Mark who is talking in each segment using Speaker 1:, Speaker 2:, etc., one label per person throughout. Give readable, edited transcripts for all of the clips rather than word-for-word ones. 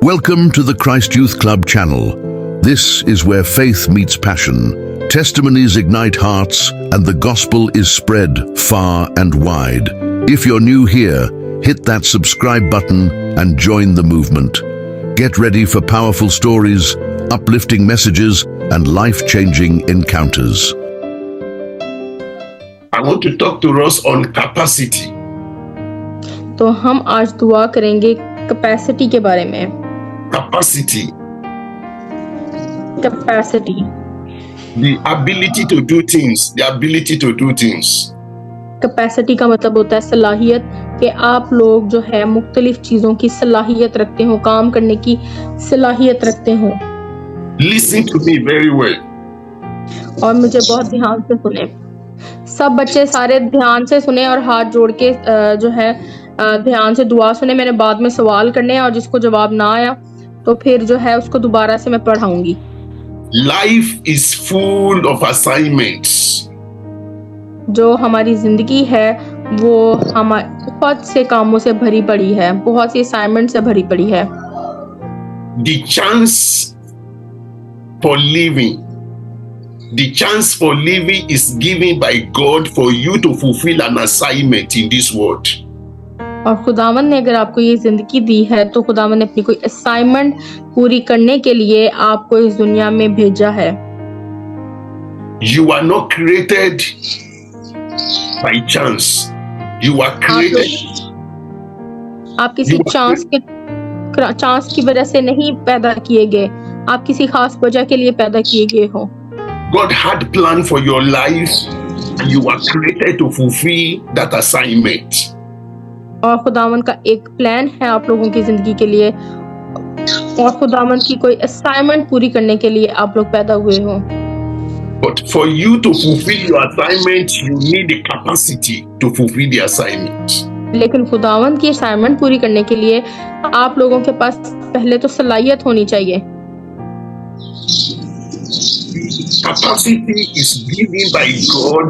Speaker 1: Welcome to the Christ Youth Club channel. This is where faith meets passion, testimonies ignite hearts, and the gospel is spread far and wide. If you're new here, hit that subscribe button and join the movement. Get ready for powerful stories, uplifting messages, and life-changing encounters.
Speaker 2: I want to talk to us on capacity.
Speaker 3: तो हम आज दुआ करेंगे capacity के बारे में।
Speaker 2: Capacity,
Speaker 3: capacity,
Speaker 2: the ability to do things, the ability to do things.
Speaker 3: Capacity का मतलब होता है सलाहियत, कि आप लोग जो है मुख्तलिफ चीजों की सलाहियत रखते हो, काम करने की सलाहियत रखते हो।
Speaker 2: Listen to me very well.
Speaker 3: और मुझे बहुत ध्यान से सुने। सब बच्चे सारे ध्यान से सुने और हाथ जोड़ के जो है ध्यान से दुआ सुने। मैंने बाद में सवाल करने हैं और जिसको जवाब ना आया तो फिर जो है उसको दोबारा से मैं पढ़ाऊंगी।
Speaker 2: Life is full of assignments.
Speaker 3: जो हमारी जिंदगी है वो बहुत से कामों से भरी पड़ी है, बहुत सी असाइनमेंट से भरी पड़ी है।
Speaker 2: The chance for living is given by God for you to fulfill an assignment in this world.
Speaker 3: और खुदावन ने अगर आपको ये जिंदगी दी है तो खुदावन ने अपनी कोई असाइनमेंट पूरी करने के लिए आपको इस दुनिया में भेजा है।
Speaker 2: You are not created by chance. You are created.
Speaker 3: आप किसी चांस की वजह से नहीं पैदा किए गए, आप किसी खास वजह के लिए पैदा किए गए हो।
Speaker 2: God had plan for your life and you are created to fulfill that assignment.
Speaker 3: और खुदावन का एक प्लान है आप लोगों की जिंदगी के लिए और खुदावन की कोई असाइनमेंट पूरी करने के लिए आप लोग पैदा हुए हो।
Speaker 2: But for you to fulfill your assignment, you need the capacity to fulfill the assignment.
Speaker 3: लेकिन खुदावन की असाइनमेंट पूरी करने के लिए आप लोगों के पास पहले तो सलाहियत होनी चाहिए।
Speaker 2: Capacity is given by God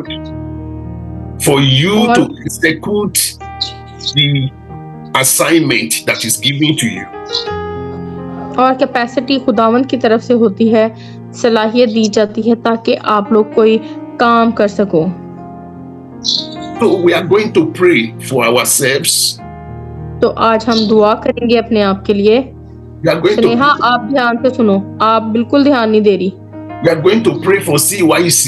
Speaker 2: for you to execute the assignment that is given to you.
Speaker 3: और कैपेसिटी खुदावन की तरफ से होती है, सलाहियत दी जाती है ताकि आप लोग कोई काम कर सको।
Speaker 2: So we are going to pray for ourselves.
Speaker 3: तो आज हम दुआ करेंगे अपने आप के लिए।
Speaker 2: We are going
Speaker 3: स्नेहा, आप ध्यान से सुनो, आप बिल्कुल ध्यान नहीं दे रही।
Speaker 2: We are going to pray for CYC.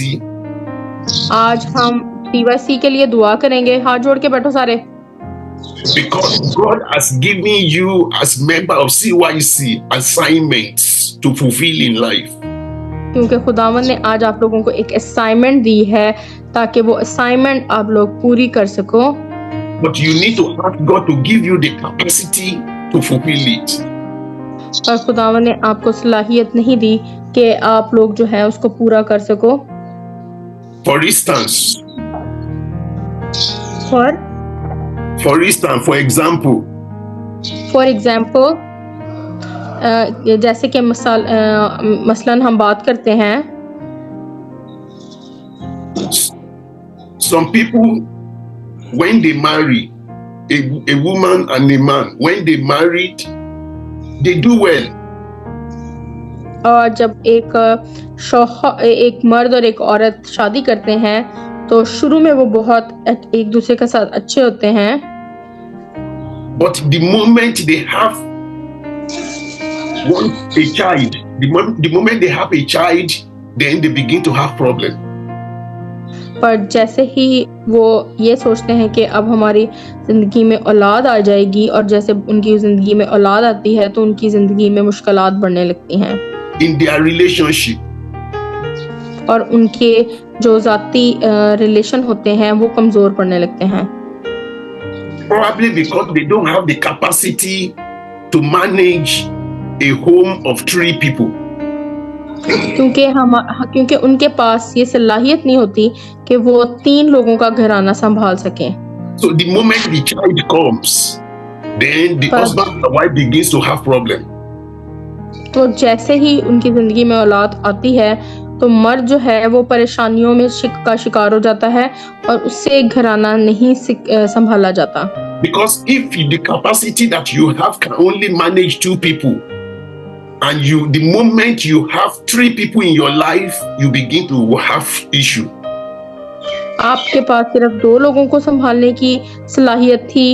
Speaker 3: आज हम CYC के लिए दुआ करेंगे। हाथ जोड़ के बैठो सारे।
Speaker 2: Because God has given you as member of CYC assignments to fulfill in life.
Speaker 3: क्योंकि खुदावन ने आज आप लोगों को एक असाइनमेंट दी है ताकि वो असाइनमेंट आप लोग पूरी कर सको।
Speaker 2: But you need to ask God to give you the capacity to fulfill it.
Speaker 3: पर खुदावन ने आपको सलाहियत नहीं दी कि आप लोग जो है उसको पूरा कर सको।
Speaker 2: For instance, for example,
Speaker 3: जैसे कि मसलन हम बात करते हैं,
Speaker 2: some people when they marry, a woman and a man, when they married, they do well.
Speaker 3: और जब एक मर्द और एक औरत शादी करते हैं तो शुरू में वो बहुत एक दूसरे के साथ अच्छे होते हैं।
Speaker 2: But the moment they have a child, the moment they have a child, then they begin to have problem.
Speaker 3: पर जैसे ही वो ये सोचते हैं कि अब हमारी जिंदगी में औलाद आ जाएगी और जैसे उनकी जिंदगी में औलाद आती है तो उनकी जिंदगी में मुश्किलात बढ़ने लगती हैं।
Speaker 2: In their relationship.
Speaker 3: और उनके जो जाती रिलेशन होते हैं वो कमजोर पड़ने लगते हैं।
Speaker 2: Probably because they don't have the capacity to manage a home of 3 people.
Speaker 3: क्योंकि उनके पास ये सलाहियत नहीं होती कि वो 3 लोगों का घराना संभाल सकें।
Speaker 2: So the moment the child comes, then the husband and wife begins to have problem.
Speaker 3: तो जैसे ही उनकी जिंदगी में औलाद आती है तो मर्द जो है वो परेशानियों में का शिकार हो जाता है और उससे घराना नहीं संभाला जाता।
Speaker 2: Because if the capacity that you have can only manage 2 people, and the moment you have 3 people in your life, you begin to have issue.
Speaker 3: आपके पास सिर्फ 2 लोगों को संभालने की सलाहियत थी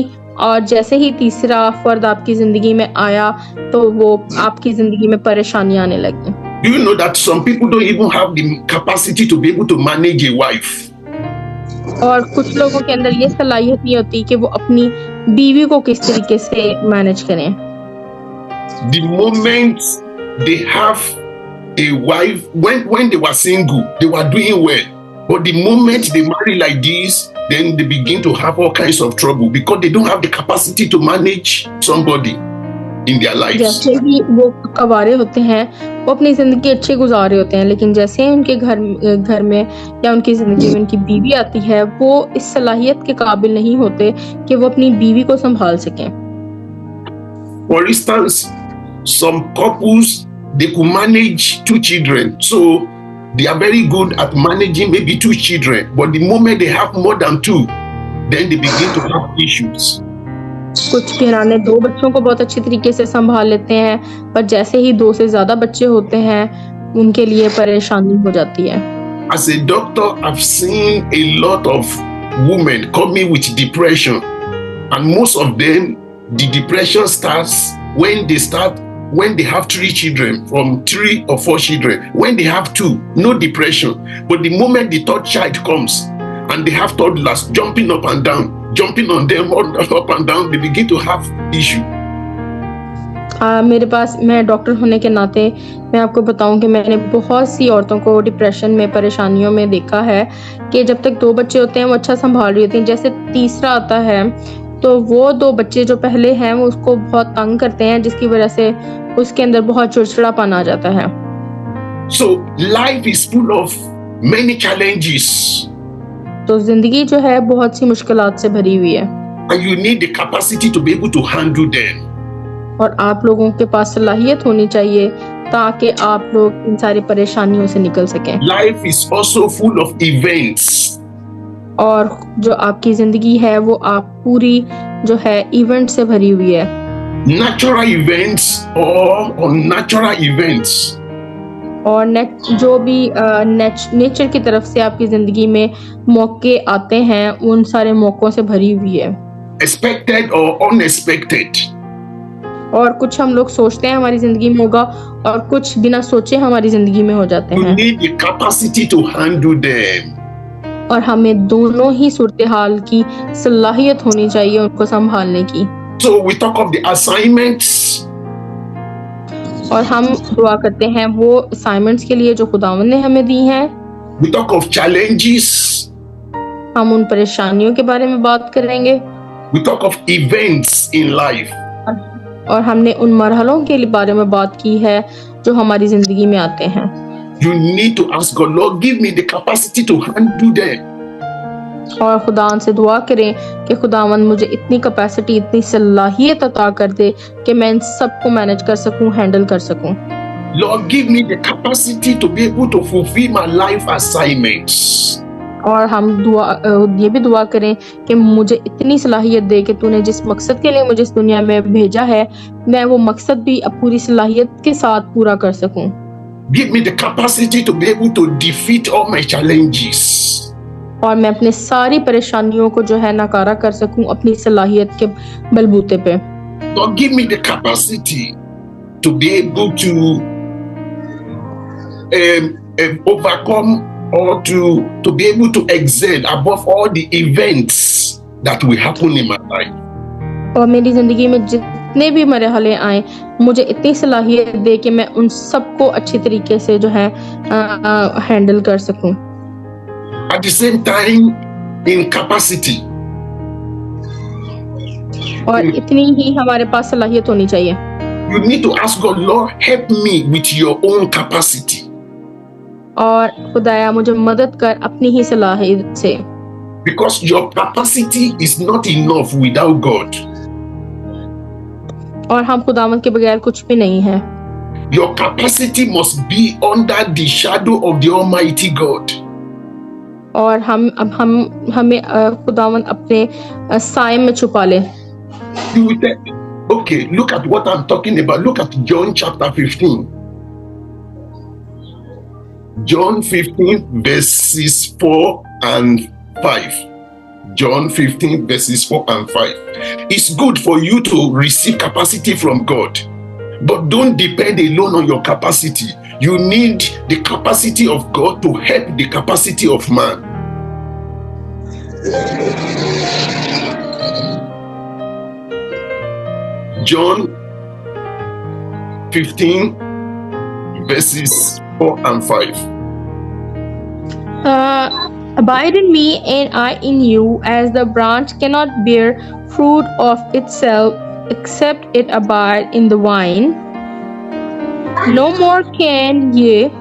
Speaker 3: और जैसे ही तीसरा फर्द आपकी जिंदगी में आया तो वो आपकी जिंदगी में परेशानी आने लगी।
Speaker 2: Do you know that some people don't even have the capacity to be able to manage a wife?
Speaker 3: और कुछ लोगों के अंदर ये सलाहियत नहीं होती कि वो अपनी बीवी को किस तरीके से मैनेज करें।
Speaker 2: The moment they have a wife, when they were single, they were doing well. But the moment they marry like this, then they begin to have all kinds of trouble because they don't have the capacity to manage somebody in their lives.
Speaker 3: जैसे ही वो कवारे होते हैं वो अपनी जिंदगी अच्छे गुजार रहे होते हैं, लेकिन जैसे ही उनके घर में या उनकी जिंदगी में उनकी बीवी आती है वो इस सलाहियत के काबिल नहीं होते कि वो अपनी बीवी को संभाल सकें।
Speaker 2: For instance, some couples, they could manage 2 children, so they are very good at managing maybe 2 children, but the moment they have more than 2, then they begin to have issues.
Speaker 3: कुछ घराने 2 बच्चों को बहुत अच्छी तरीके से संभाल लेते हैं, पर जैसे ही 2 से ज्यादा बच्चे होते हैं उनके लिए परेशानी हो जाती है।
Speaker 2: As a doctor, I've seen a lot of women coming with depression, and most of them, the depression starts when they have 3 children, from 3 or 4 children. When they have 2, no depression. But the moment the 3rd child comes and they have toddlers jumping up and down, jumping on them up and down, they begin to have issue.
Speaker 3: मेरे पास, मैं doctor होने के नाते मैं आपको बताऊं कि मैंने बहुत सी औरतों को डिप्रेशन में, परेशानियों में देखा है कि जब तक 2 बच्चे होते हैं वो अच्छा संभाल रही होती हैं, जैसे तीसरा आता है तो वो 2 बच्चे जो पहले हैं वो उसको बहुत तंग करते हैं, जिसकी वजह से उसके अंदर बहुत चिड़चिड़ापन आ जाता है।
Speaker 2: So life is full of many challenges.
Speaker 3: तो जिंदगी जो है बहुत सी मुश्किलात से भरी हुई है
Speaker 2: and you need the capacity to be able to handle them.
Speaker 3: और आप लोगों के पास सलाहियत होनी चाहिए ताकि आप लोग इन सारी परेशानियों से निकल सकें।
Speaker 2: Life is also full of events.
Speaker 3: और जो आपकी जिंदगी है वो आप पूरी जो है इवेंट से भरी हुई है।
Speaker 2: Natural events or unnatural events.
Speaker 3: और जो भी नेचर की तरफ से आपकी जिंदगी में मौके आते हैं उन सारे मौकों से भरी हुई है।
Speaker 2: Expected or unexpected.
Speaker 3: और कुछ हम लोग सोचते हैं हमारी जिंदगी में होगा और कुछ बिना सोचे हमारी जिंदगी में हो जाते
Speaker 2: You
Speaker 3: हैं।
Speaker 2: need the capacity to handle them.
Speaker 3: और हमें दोनों ही सूरत हाल की सलाहियत होनी चाहिए उनको संभालने की।
Speaker 2: So we talk of the assignments.
Speaker 3: और हम दुआ करते हैं वो असाइनमेंट्स के लिए जो खुदावंद ने हमें दी हैं।
Speaker 2: We talk of challenges.
Speaker 3: हम उन परेशानियों के बारे में बात करेंगे।
Speaker 2: We talk of events in life.
Speaker 3: और हमने उन मरहलों के बारे में बात की है जो हमारी जिंदगी में आते हैं।
Speaker 2: You need to ask God, Lord, give me the capacity to handle them.
Speaker 3: और खुदा से दुआ करें कि खुदावंद मुझे इतनी कैपेसिटी, इतनी सलाहियत अता कर दे कि मैं इन सबको मैनेज कर सकूं, हैंडल कर सकूं।
Speaker 2: Lord, give me the capacity to be able to fulfill my life assignments.
Speaker 3: और हम ये भी दुआ करें कि मुझे इतनी सलाहियत दे कि तूने जिस मकसद के लिए मुझे इस दुनिया में भेजा है मैं वो मकसद भी अब पूरी सलाहियत के साथ पूरा कर सकूं।
Speaker 2: Give me the capacity to be able to defeat all my challenges.
Speaker 3: और मैं अपने सारी परेशानियों को जो है नाकारा कर सकूं अपनी सलाहियत के बलबूते पे।
Speaker 2: Lord, give me the capacity to be able to overcome or to be able to excel above all the events that will happen in my life.
Speaker 3: और मेरी जिंदगी में जितने भी मरहले आए मुझे इतनी सलाहियत दे कि मैं उन सबको अच्छी तरीके से जो है हैंडल कर सकूं।
Speaker 2: At the same time, in capacity.
Speaker 3: और इतनी ही हमारे पास सलाहियत होनी चाहिए।
Speaker 2: You need to ask God, Lord, help me with your own capacity.
Speaker 3: और खुदाया मुझे मदद कर अपनी ही सलाहियत से।
Speaker 2: Because your capacity is not enough without God.
Speaker 3: और हम खुदावंद के बगैर कुछ भी नहीं है।
Speaker 2: Your capacity must be under the shadow of the Almighty God.
Speaker 3: और हमें खुदावंद अपने साए में छुपा ले।
Speaker 2: Okay, look at what I'm talking about. Look at John chapter 15. John 15 verses 4 and 5. John 15 verses 4 and 5. It's good for you to receive capacity from God, but don't depend alone on your capacity. You need the capacity of God to help the capacity of man. John 15 verses 4 and 5.
Speaker 3: Abide in me and I in you, as the branch cannot bear fruit of itself except it abide in the vine. No more can ye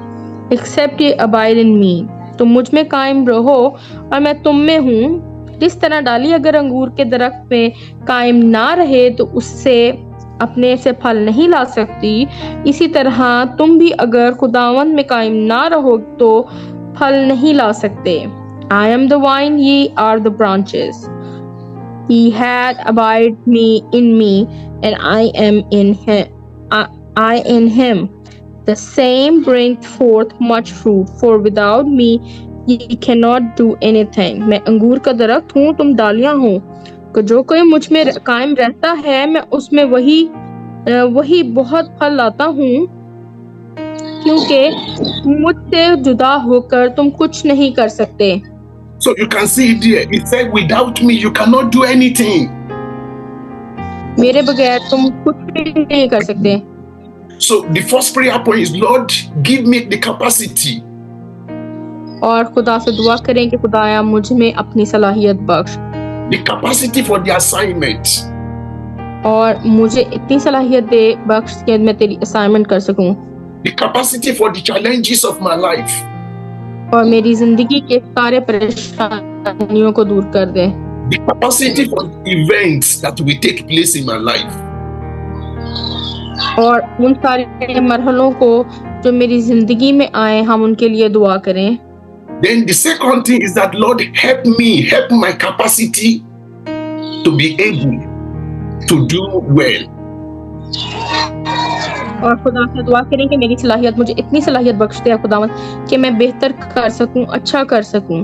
Speaker 3: except ye abide in me. तुम मुझ में कायम रहो और मैं तुम में हूँ। जिस तरह डाली अगर अंगूर के दरख्त में कायम ना रहे तो उससे अपने से फल नहीं ला सकती, इसी तरह तुम भी अगर खुदावंद में कायम ना रहो तो फल नहीं ला सकते। I am the vine, ye are the branches. He had abide me in me, and I am in him. I in him. The same bringeth forth much fruit, for without me ye cannot do anything. मैं अंगूर का दरख्त हूँ, तुम डालियां हो। तो जो कोई मुझ में कायम रहता है, मैं उसमें वही बहुत फल लाता हूँ, क्योंकि मुझसे जुदा होकर तुम कुछ नहीं कर सकते।
Speaker 2: So you can see it there. It said, without me, you cannot do anything.
Speaker 3: मेरे बगैर तुम कुछ भी नहीं कर सकते।
Speaker 2: So the first prayer point is, Lord, give me the capacity.
Speaker 3: और खुदा से दुआ करें कि खुदाया मुझ में अपनी सलाहियत बख्श।
Speaker 2: The capacity for the assignment.
Speaker 3: और मुझे इतनी सलाहियत दे बख्श कि मैं तेरी असाइनमेंट कर सकूं।
Speaker 2: The capacity for the challenges of my life.
Speaker 3: और मेरी जिंदगी के सारे परेशानियों को दूर कर दे।
Speaker 2: The capacity for events that will take place in my life.
Speaker 3: और उन सारे मरहलों को जो मेरी जिंदगी में आए, हम उनके लिए दुआ करें।
Speaker 2: Then the second thing is that, Lord, help my capacity to be able to do well.
Speaker 3: और खुदा से दुआ करें कि मेरी सलाहियत, मुझे इतनी सलाहियत बख्श दे खुदावंद कि मैं बेहतर कर सकूं, अच्छा कर सकूं।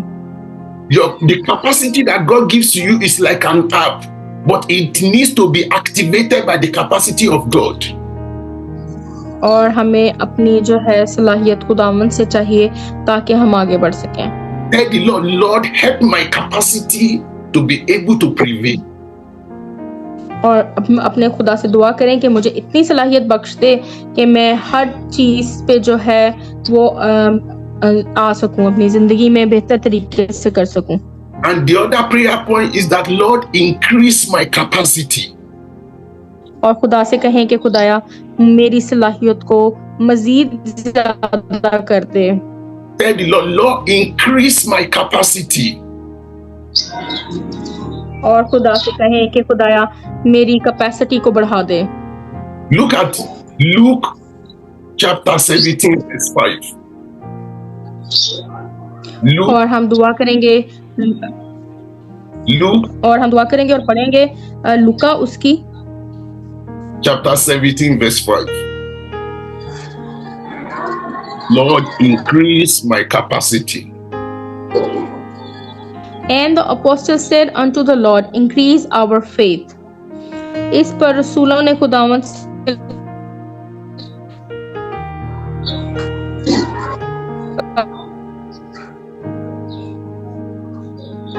Speaker 2: The capacity that God gives to you is like an app, but it needs to be activated by the capacity of God.
Speaker 3: और हमें अपनी जो है सलाहियत खुदावंद से चाहिए ताकि हम आगे बढ़ सकें।
Speaker 2: Tell the Lord, Lord, help my capacity to be able to prevail.
Speaker 3: और अपने खुदा से दुआ करें कि मुझे इतनी सलाहियत बख्श दे कि मैं हर चीज पे जो है वो आ सकूं, अपनी जिंदगी में बेहतर तरीके से कर सकूं।
Speaker 2: And the other prayer point is that, Lord, increase my capacity.
Speaker 3: और खुदा से कहें कि खुदाया मेरी सलाहियत को मजीद ज्यादा कर दे।
Speaker 2: Tell the Lord, Lord, increase my capacity.
Speaker 3: और खुदा से कहें कि खुदाया मेरी कैपेसिटी को बढ़ा दे।
Speaker 2: Look at Luke chapter 17 verse 5.
Speaker 3: और हम दुआ करेंगे और पढ़ेंगे लूका उसकी
Speaker 2: chapter 17 verse 5. Lord, increase my capacity.
Speaker 3: And the apostles said unto the Lord, increase our faith. इस पर रसूलों ने खुदावंद से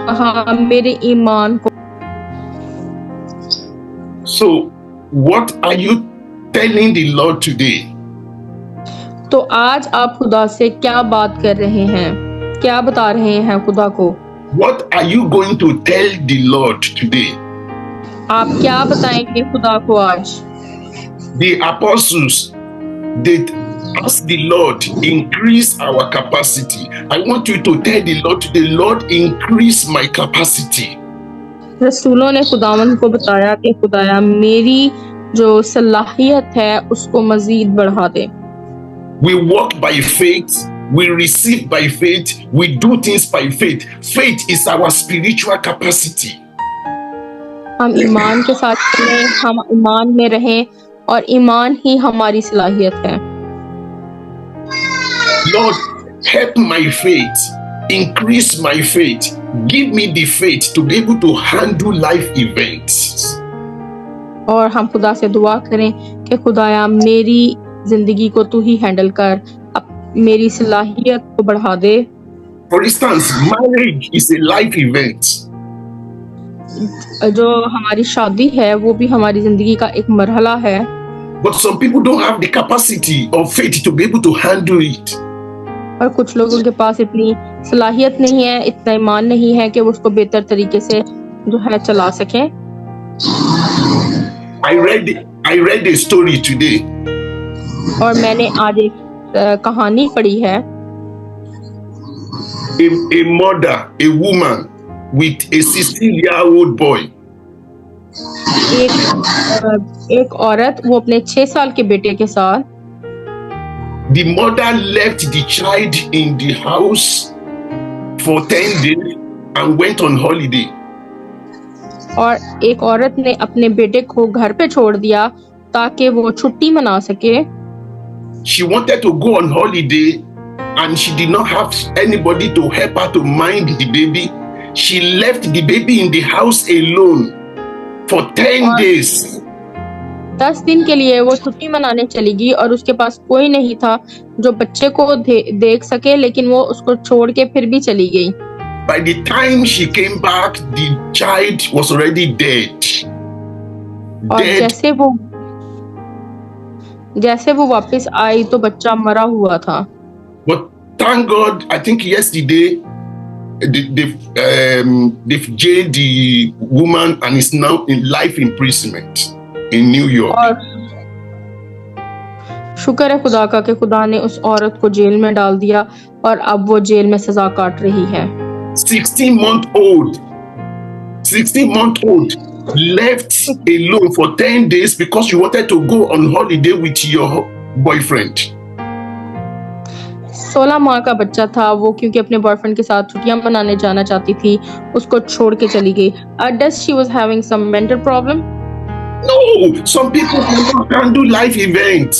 Speaker 3: कहा, मेरे ईमान को।
Speaker 2: So, what are you telling the Lord today?
Speaker 3: तो आज आप खुदा से क्या बात कर रहे हैं, क्या बता रहे हैं खुदा को?
Speaker 2: What are you going to tell the Lord today?
Speaker 3: आप क्या बताएंगे खुदा को आज?
Speaker 2: The apostles, they asked the Lord, increase our capacity. I want you to tell the Lord today, Lord, increase my capacity.
Speaker 3: रसूलों ने खुदावंद को बताया कि खुदाया मेरी जो सलाहियत है उसको मजीद बढ़ा दे।
Speaker 2: We walk by faith, we receive by faith, we do things by faith. Faith is our spiritual capacity.
Speaker 3: हम ईमान के साथ चलें, हम ईमान में रहें और ईमान ही हमारी सलाहियत है।
Speaker 2: Lord, help my faith, increase my faith, give me the faith to be able to handle life events.
Speaker 3: और हम खुदा से दुआ करें कि खुदाया मेरी जिंदगी को तू ही हैंडल कर, अब मेरी सलाहियत को बढ़ा दे।
Speaker 2: For instance, marriage is a life event.
Speaker 3: जो हमारी शादी है वो भी हमारी जिंदगी का एक मरहला है,
Speaker 2: But some people don't have the capacity or faith to be able to handle it.
Speaker 3: और कुछ लोगों के पास इतनी सलाहियत नहीं है, इतना ईमान नहीं है कि वो उसको बेहतर तरीके से जो है चला सकें।
Speaker 2: I read a story today.
Speaker 3: और मैंने आज एक कहानी पढ़ी है।
Speaker 2: A mother, a woman with a 16-year-old boy.
Speaker 3: एक औरत वो अपने 6 साल के बेटे के साथ,
Speaker 2: The mother left the child in the house for 10 days and went on holiday.
Speaker 3: और एक औरत ने अपने बेटे को घर पे छोड़ दिया ताकि वो छुट्टी मना सके।
Speaker 2: She wanted to go on holiday and she did not have anybody to help her to mind the baby. She left the baby in the house alone for 10 days.
Speaker 3: 10 दिन के लिए वो छुट्टी मनाने चली गई और उसके पास कोई नहीं था जो बच्चे को देख सके, लेकिन वो उसको छोड़ के फिर भी चली गई।
Speaker 2: By the time she came back, the child was already dead.
Speaker 3: और जैसे वो वापस आई तो बच्चा मरा हुआ था।
Speaker 2: But thank God, I think yesterday they've jailed the woman and is now in life imprisonment in New York.
Speaker 3: और शुक्र है खुदा का कि खुदा ने उस औरत को जेल में डाल दिया और अब वो जेल में सजा काट रही है।
Speaker 2: 16-month-old left alone for 10 days because you wanted to go on holiday with your boyfriend.
Speaker 3: 16 माह का बच्चा था वो, क्योंकि अपने बॉयफ्रेंड के साथ छुट्टियां मनाने जाना चाहती थी, उसको छोड़ के चली गई। Does she was having some mental problem?
Speaker 2: No, some people cannot handle life events.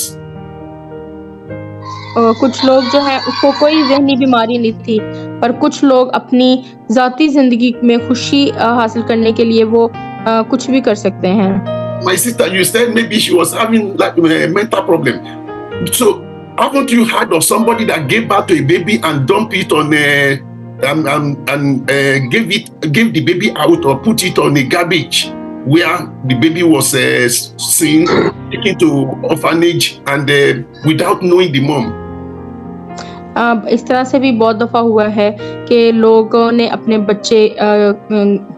Speaker 3: कुछ लोग जो है उसको कोई ज़हनी बीमारी नहीं थी, पर कुछ लोग अपनी ज़ाती जिंदगी में खुशी हासिल करने के लिए वो कुछ भी कर सकते हैं।
Speaker 2: My sister, you said maybe she was having like a mental problem. So haven't you heard of somebody that gave birth to a baby and dumped it on gave the baby out or put it on a garbage where the baby was seen, taken to orphanage and without knowing the mom?
Speaker 3: इस तरह से भी बहुत दफा हुआ है कि लोगों ने अपने बच्चे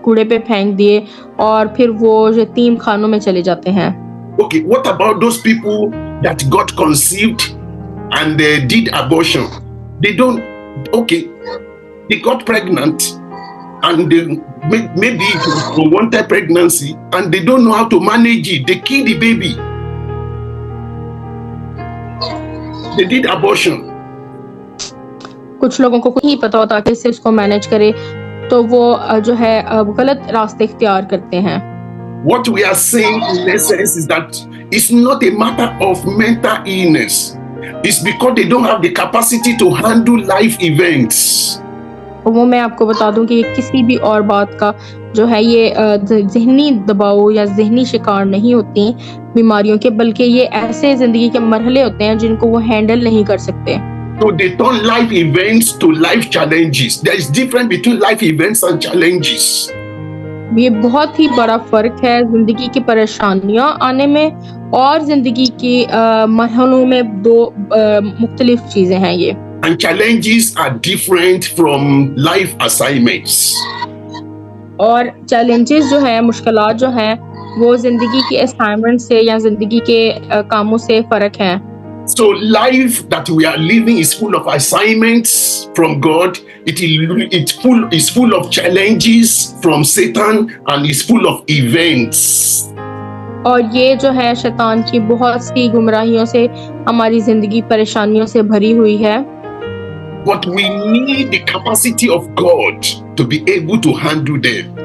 Speaker 3: कूड़े पे फेंक दिए और फिर वो यतीम खानों में चले जाते हैं।
Speaker 2: Okay, what about those people that got conceived and did abortion? They got pregnant and maybe it was a unwanted pregnancy and they don't know how to manage it. They kill the baby. They did abortion.
Speaker 3: कुछ लोगों को नहीं पता होता कैसे उसको manage करे, तो वो जो है गलत रास्ते इख्तियार करते हैं।
Speaker 2: What we are saying in essence is that it's not a matter of mental illness. It's because they don't have the capacity to handle life events.
Speaker 3: वो मैं आपको बता दूं कि किसी भी और बात का जो है ये ज़हनी दबाव या ज़हनी शिकार नहीं होती बीमारियों के, बल्कि ये ऐसे जिंदगी के मरहले होते हैं जिनको वो हैंडल नहीं कर सकते।
Speaker 2: So they turn life events to life challenges. There is difference between life events and challenges.
Speaker 3: ये बहुत ही बड़ा फर्क है जिंदगी की परेशानियां आने में और जिंदगी की मरहलों में, दो मुख्तलिफ चीजें हैं ये।
Speaker 2: And challenges are different from life assignments.
Speaker 3: और चैलेंजेस जो है, मुश्किलात जो हैं, वो जिंदगी की असाइनमेंट से या जिंदगी के कामों से फर्क है।
Speaker 2: So life that we are living is full of assignments from God. It's full of challenges from Satan and it's full of events.
Speaker 3: और ये जो है शैतान की बहुत सी गुमराहियों से हमारी जिंदगी परेशानियों से भरी हुई है।
Speaker 2: But we need the capacity of God to be able to handle them.